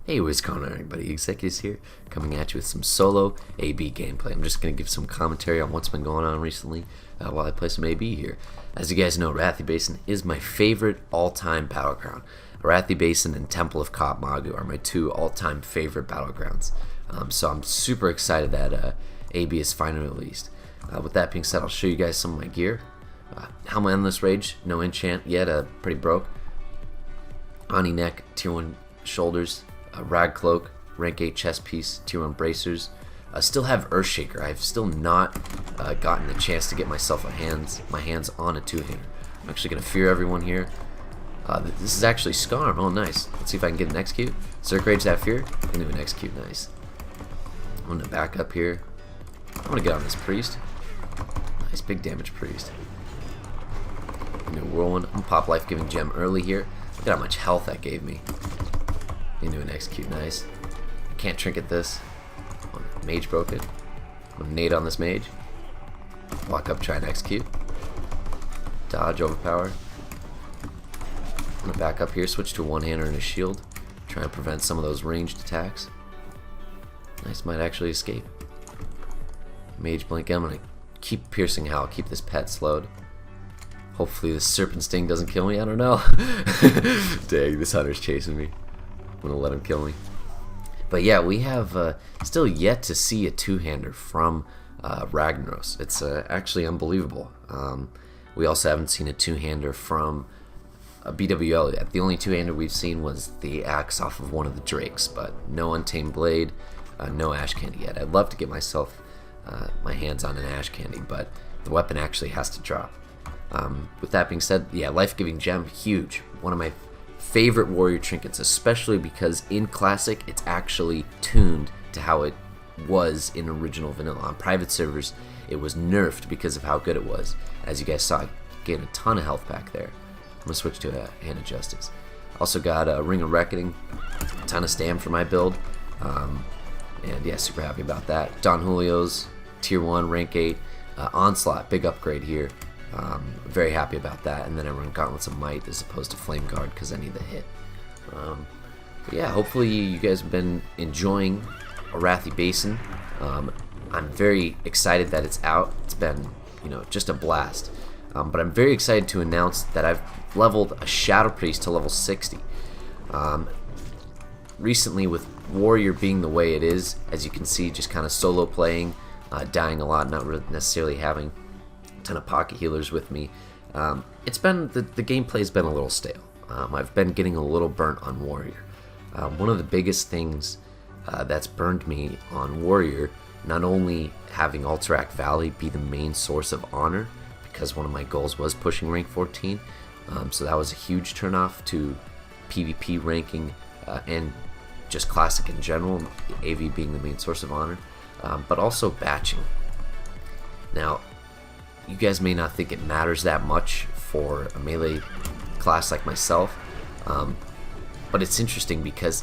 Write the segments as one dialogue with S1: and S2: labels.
S1: Hey, what's going on, everybody? Executives here, coming at you with some solo AB gameplay. I'm just going to give some commentary on what's been going on recently while I play some AB here. As you guys know, Arathi Basin is my favorite all-time battleground. Arathi Basin and Temple of Kot Magu are my two all-time favorite battlegrounds. So I'm super excited that AB is finally released. With that being said, I'll show you guys some of my gear. Helmet Endless Rage, no enchant yet, pretty broke. Ani neck, tier 1 shoulders. Rag cloak, rank 8 chest piece, tier 1 bracers. Still have Earthshaker. I've still not gotten the chance to get myself my hands on a two-hander. I'm actually gonna fear everyone here. This is actually Scarm. Oh, nice. Let's see if I can get an execute. Circ Rage that fear. I can do an execute. Nice. I'm gonna back up here. I'm gonna get on this priest. Nice big damage priest. New whirlwind. I'm gonna pop life giving gem early here. Look at how much health that gave me. Into an execute, nice. I can't trinket this. Mage broke it. I'm gonna nade on this mage. Walk up, try and execute. Dodge, overpower. I'm gonna back up here, switch to a one-hander and a shield. Try and prevent some of those ranged attacks. Nice, might actually escape. Mage blink. I'm gonna keep piercing howl, keep this pet slowed. Hopefully this serpent sting doesn't kill me, I don't know. Dang, this hunter's chasing me. I'm gonna let him kill me. But yeah, we have still yet to see a two-hander from Ragnaros. It's actually unbelievable. We also haven't seen a two-hander from BWL yet. The only two-hander we've seen was the axe off of one of the drakes, but no Untamed Blade, no Ash Candy yet. I'd love to get myself my hands on an Ash Candy, but the weapon actually has to drop. With that being said, yeah, life-giving gem, huge. One of my favorite warrior trinkets, especially because in classic it's actually tuned to how it was in original vanilla. On private servers it was nerfed because of how good it was. As you guys saw, I gained a ton of health back there. I'm gonna switch to a Hand of Justice. Also got a Ring of Reckoning, a ton of stam for my build, and yeah, super happy about that. Don Julio's tier 1 rank 8 Onslaught, big upgrade here. Very happy about that, and then I run Gauntlets of Might as opposed to Flame Guard because I need the hit. But yeah, hopefully you guys have been enjoying Arathi Basin. I'm very excited that it's out. It's been, just a blast. But I'm very excited to announce that I've leveled a Shadow Priest to level 60. Recently, with Warrior being the way it is, as you can see, just kind of solo playing, dying a lot, not really necessarily having ton of pocket healers with me. It's been the gameplay's been a little stale. I've been getting a little burnt on Warrior. One of the biggest things that's burned me on Warrior, not only having Alterac Valley be the main source of honor, because one of my goals was pushing rank 14, so that was a huge turnoff to PvP ranking and just classic in general, AV being the main source of honor, but also batching. Now, you guys may not think it matters that much for a melee class like myself, but it's interesting because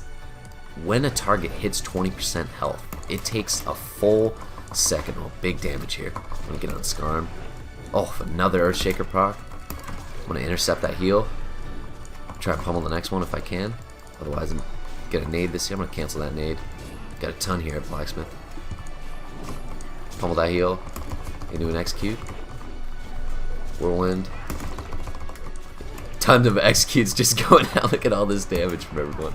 S1: when a target hits 20% health, it takes a full second. Oh, big damage here. I'm gonna get on Scarm. Oh, another Earthshaker proc. I'm gonna intercept that heal. Try and pummel the next one if I can. Otherwise, I'm gonna nade this here. I'm gonna cancel that nade. Got a ton here at Blacksmith. Pummel that heal. Into an execute. Whirlwind. Tons of executes just going out. Look at all this damage from everyone.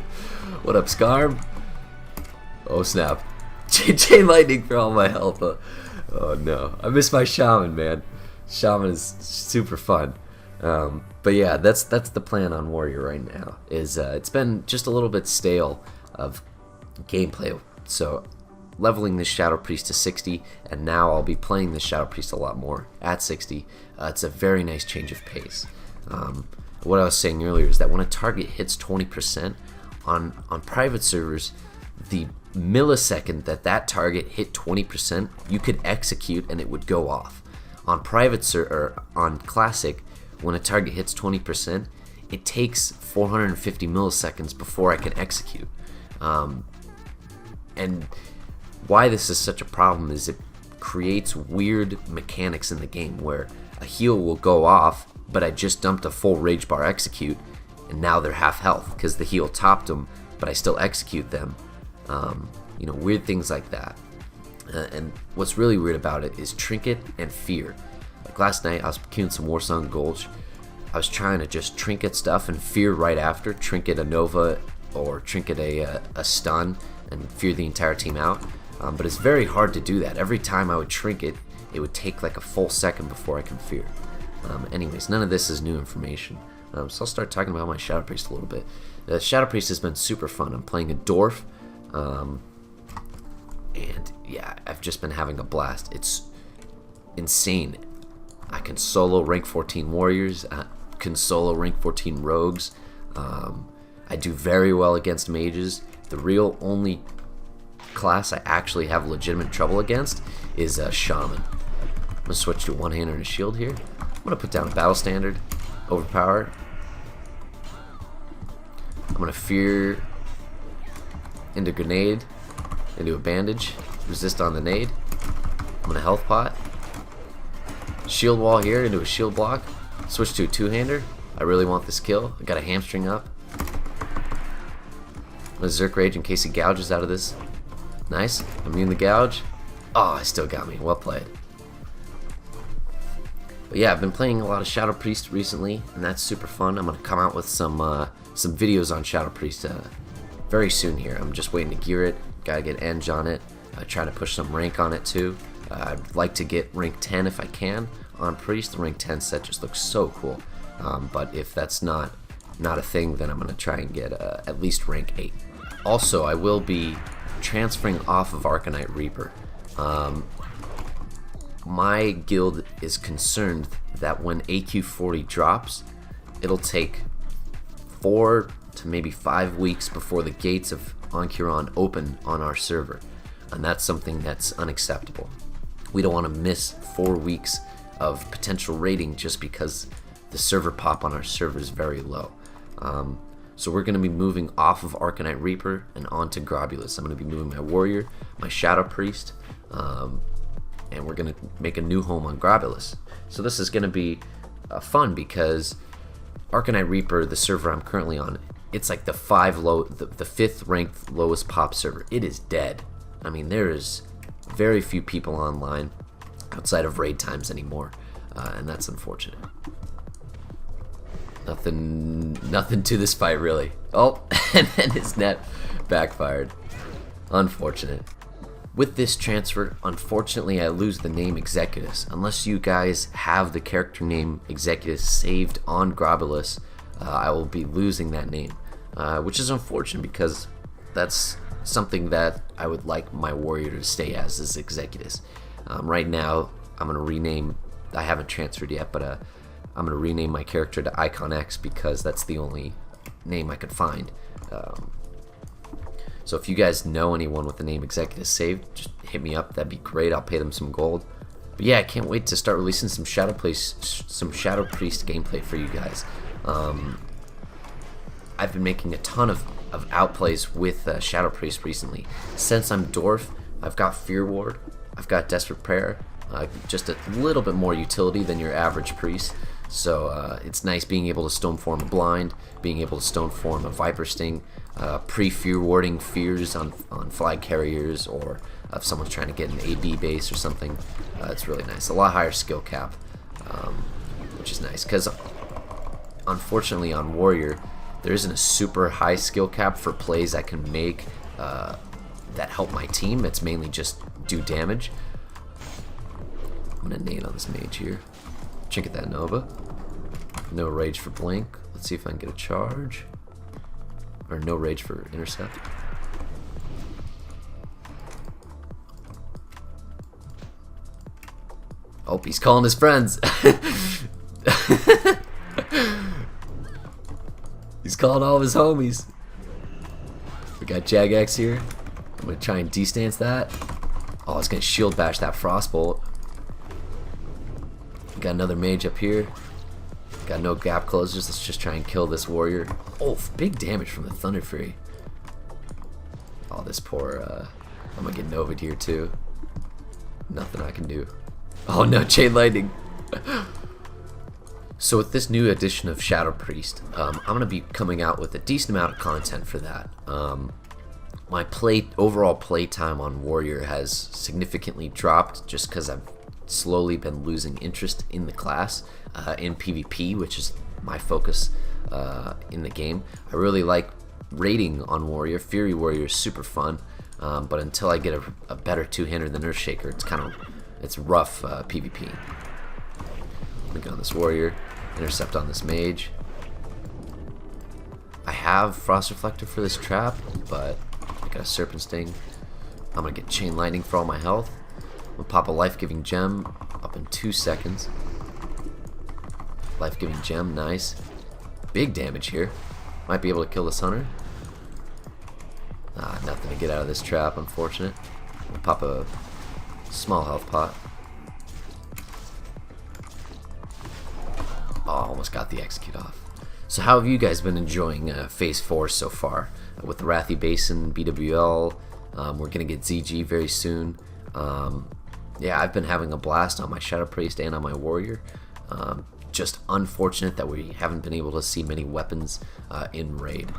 S1: What up, Scarm? Oh snap. Chain lightning for all my health. Oh no. I miss my shaman, man. Shaman is super fun. But yeah, that's the plan on Warrior right now. It's been just a little bit stale of gameplay. So leveling this Shadow Priest to 60, and now I'll be playing this Shadow Priest a lot more at 60. It's a very nice change of pace. What I was saying earlier is that when a target hits 20% on private servers, the millisecond that target hit 20%, you could execute and it would go off. On on classic, when a target hits 20%, it takes 450 milliseconds before I can execute. And why this is such a problem is it creates weird mechanics in the game where a heal will go off, but I just dumped a full rage bar execute, and now they're half health because the heal topped them but I still execute them. You know, weird things like that. And what's really weird about it is Trinket and Fear. Like last night, I was queuing some Warsong Gulch. I was trying to just Trinket stuff and Fear right after. Trinket a Nova or Trinket a stun and Fear the entire team out. But it's very hard to do that. Every time I would Trinket, it would take like a full second before I can Fear. Anyways, none of this is new information. So I'll start talking about my Shadow Priest a little bit. The Shadow Priest has been super fun. I'm playing a Dwarf. And yeah, I've just been having a blast. It's insane. I can solo rank 14 warriors. I can solo rank 14 rogues. I do very well against mages. The real only class I actually have legitimate trouble against is Shaman. I'm gonna switch to one-hander and a shield here. I'm gonna put down a battle standard, overpower. I'm gonna Fear into grenade, into a bandage, resist on the nade. I'm gonna health pot, shield wall here into a shield block, switch to a two-hander. I really want this kill. I got a hamstring up. I'm gonna Zerk Rage in case he gouges out of this. Nice, immune the gouge. Oh, I still got me, well played. But yeah, I've been playing a lot of Shadow Priest recently, and that's super fun. I'm gonna come out with some videos on Shadow Priest very soon here. I'm just waiting to gear it. Gotta get Eng on it. Try to push some rank on it too. I'd like to get rank 10 if I can on Priest. The rank 10 set just looks so cool. But if that's not a thing, then I'm gonna try and get at least rank 8. Also, I will be transferring off of Arcanite Reaper. My guild is concerned that when AQ40 drops, it'll take 4 to maybe 5 weeks before the gates of Oncuron open on our server, and that's something that's unacceptable. We don't want to miss 4 weeks of potential raiding just because the server pop on our server is very low. So we're going to be moving off of Arcanite Reaper and onto Grobulus. I'm going to be moving my warrior, my Shadow Priest, and we're going to make a new home on Grobulus. So this is going to be fun because Arcanite Reaper, the server I'm currently on, it's like the 5th ranked lowest pop server. It is dead. I mean, there is very few people online outside of raid times anymore, and that's unfortunate. Nothing to this fight really. Oh, and then his net backfired. Unfortunate. With this transfer, unfortunately, I lose the name Executus. Unless you guys have the character name Executus saved on Grobulus, I will be losing that name, which is unfortunate because that's something that I would like my warrior to stay as, is Executus. Right now, I'm going to rename, I haven't transferred yet, but I'm going to rename my character to Icon X because that's the only name I could find. So if you guys know anyone with the name Executus saved, just hit me up. That'd be great. I'll pay them some gold. But yeah, I can't wait to start releasing some Shadow Priest gameplay for you guys. I've been making a ton of outplays with Shadow Priest recently. Since I'm Dwarf, I've got Fear Ward, I've got Desperate Prayer, just a little bit more utility than your average priest. So it's nice being able to stone form a blind, being able to stone form a Viper Sting, pre-fear warding fears on flag carriers, or if someone's trying to get an AB base or something. It's really nice. A lot higher skill cap, which is nice because unfortunately on Warrior there isn't a super high skill cap for plays I can make that help my team. It's mainly just do damage. I'm gonna nade on this mage here. Trinket that Nova. No rage for blink. Let's see if I can get a charge. Or no rage for intercept. Oh, he's calling his friends. He's calling all of his homies. We got Jagex here. I'm gonna try and distance that. Oh, I was gonna shield bash that frostbolt. Got another mage up here. Got no gap closers. Let's just try and kill this warrior. Oh, big damage from the Thunder Fury. Oh, this poor. I'm gonna get Nova'd here too. Nothing I can do. Oh no, Chain Lightning. So with this new edition of Shadow Priest, I'm going to be coming out with a decent amount of content for that. My overall play time on Warrior has significantly dropped just because I've slowly been losing interest in the class, in PvP, which is my focus in the game. I really like raiding on Warrior. Fury Warrior is super fun, but until I get a better two-hander than Earthshaker, it's rough PvP. I'm gonna get on this Warrior, intercept on this Mage. I have Frost Reflector for this trap, but I got a Serpent Sting. I'm gonna get Chain Lightning for all my health. I'm gonna pop a Life-Giving Gem up in 2 seconds. Life-Giving Gem, nice. Big damage here. Might be able to kill this hunter. Nothing to get out of this trap, unfortunate. Pop a small health pot. Oh, almost got the execute off. So how have you guys been enjoying Phase 4 so far? With Arathi Basin, BWL, we're going to get ZG very soon. Yeah, I've been having a blast on my Shadow Priest and on my Warrior. Just unfortunate that we haven't been able to see many weapons in raid.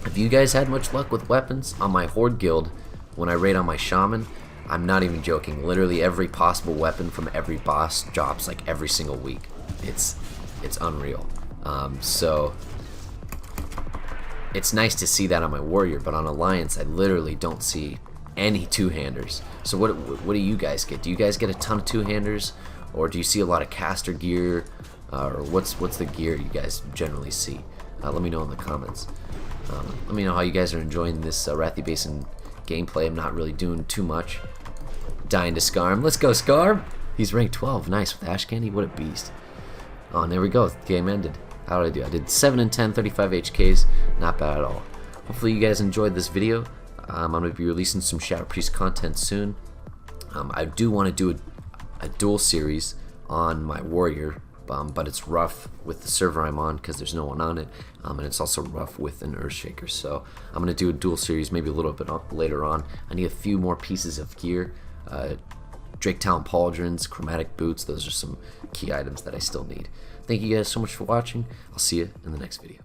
S1: Have you guys had much luck with weapons? On my Horde guild, when I raid on my Shaman, I'm not even joking, literally every possible weapon from every boss drops like every single week. It's unreal. So it's nice to see that on my Warrior, but on Alliance I literally don't see any two-handers. So what do you guys get? Do you guys get a ton of two-handers, or do you see a lot of caster gear, or what's the gear you guys generally see? Let me know in the comments. Let me know how you guys are enjoying this Arathi Basin gameplay. I'm not really doing too much. Dying to Scarm. Let's go, Scarm! He's rank 12. Nice with Ash Candy. What a beast. Oh, and there we go. The game ended. How did I do? I did 7 and 10, 35 HKs. Not bad at all. Hopefully you guys enjoyed this video. I'm going to be releasing some Shadow Priest content soon. I do want to do a duel series on my Warrior, but it's rough with the server I'm on because there's no one on it, and it's also rough with an Earthshaker. So I'm going to do a duel series maybe a little bit later on. I need a few more pieces of gear. Drake Talon Pauldrons, chromatic boots, those are some key items that I still need. Thank you guys so much for watching. I'll see you in the next video.